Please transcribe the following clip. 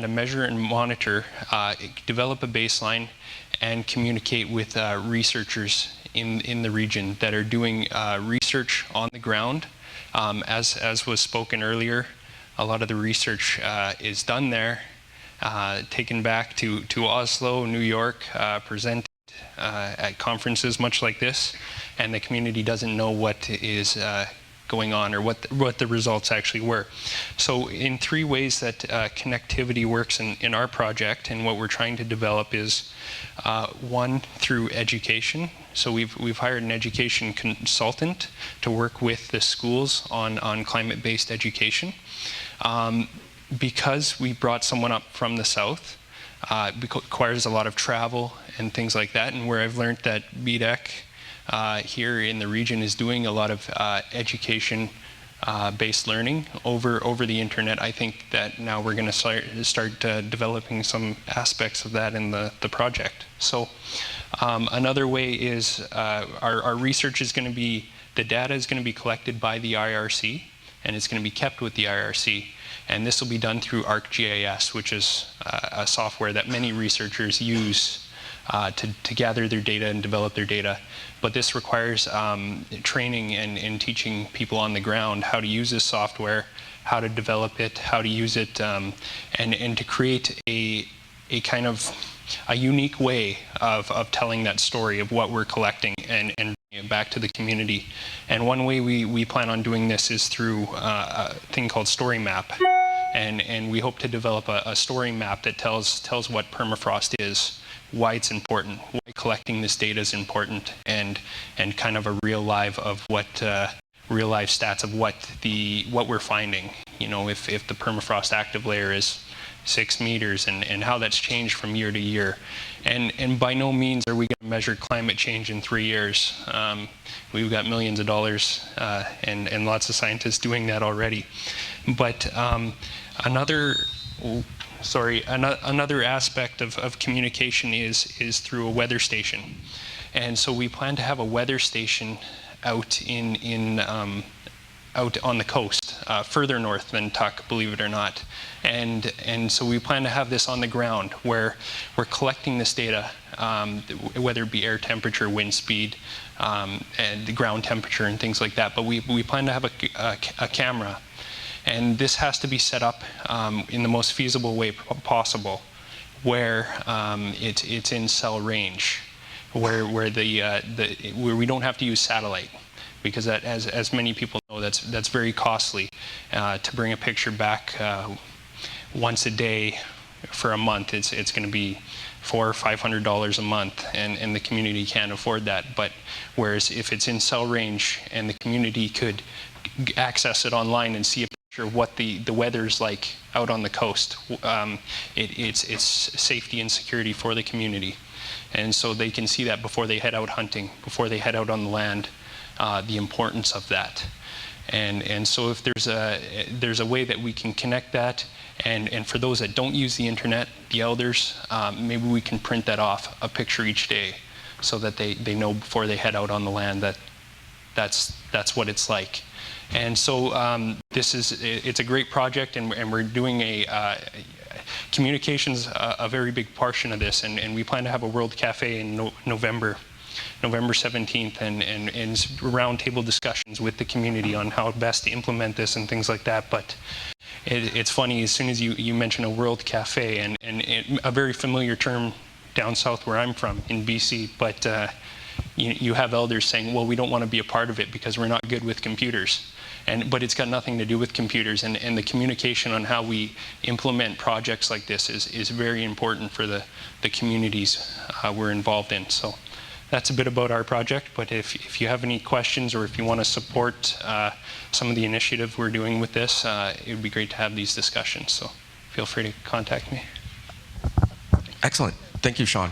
to measure and monitor, develop a baseline, and communicate with researchers in the region that are doing research on the ground. As was spoken earlier, a lot of the research is done there, taken back to Oslo, New York, presented at conferences much like this, and the community doesn't know what is going on or what the results actually were. So in three ways that connectivity works in our project, and what we're trying to develop is one, through education. So we've hired an education consultant to work with the schools on climate-based education. Because we brought someone up from the south, it requires a lot of travel and things like that, and where I've learned that BDEC here in the region is doing a lot of education-based learning over the internet. I think that now we're going to start developing some aspects of that in the project. So another way is our research is going to be, the data is going to be collected by the IRC, and it's going to be kept with the IRC. And this will be done through ArcGIS, which is a software that many researchers use to gather their data and develop their data. But this requires training and teaching people on the ground how to use this software, how to develop it, how to use it, and to create a kind of a unique way of telling that story of what we're collecting and bringing it back to the community. And one way we plan on doing this is through a thing called Story Map. And we hope to develop a story map that tells what permafrost is, why it's important, why collecting this data is important, and kind of a real live of what real life stats of what we're finding. You know, if the permafrost active layer is 6 meters and how that's changed from year to year. And by no means are we going to measure climate change in 3 years. We've got millions of dollars and lots of scientists doing that already. But another aspect of communication is through a weather station. And so we plan to have a weather station out out on the coast, further north than Tuk, believe it or not. And so we plan to have this on the ground where we're collecting this data, whether it be air temperature, wind speed, and the ground temperature and things like that. But we plan to have a camera. And this has to be set up in the most feasible way possible, where it's in cell range, where we don't have to use satellite, because that, as many people know, that's very costly to bring a picture back once a day for a month. It's going to be $400 or $500 a month, and the community can't afford that. But whereas if it's in cell range and the community could access it online and see a picture of what the weather's like out on the coast, it's safety and security for the community. And so they can see that before they head out hunting, before they head out on the land, the importance of that. And so if there's a way that we can connect that, and for those that don't use the internet, the elders, maybe we can print that off, a picture each day, so that they know before they head out on the land that that's what it's like. And so it's a great project, and we're doing communications a very big portion of this, and we plan to have a World Cafe in November 17th, and roundtable discussions with the community on how best to implement this and things like that. But it's funny, as soon as you mention a World Cafe, and a very familiar term down south where I'm from in BC, but you have elders saying, well, we don't want to be a part of it because we're not good with computers. But it's got nothing to do with computers, and the communication on how we implement projects like this is very important for the communities we're involved in. So that's a bit about our project, but if you have any questions, or if you want to support some of the initiative we're doing with this, it would be great to have these discussions. So feel free to contact me. Excellent. Thank you, Shaun.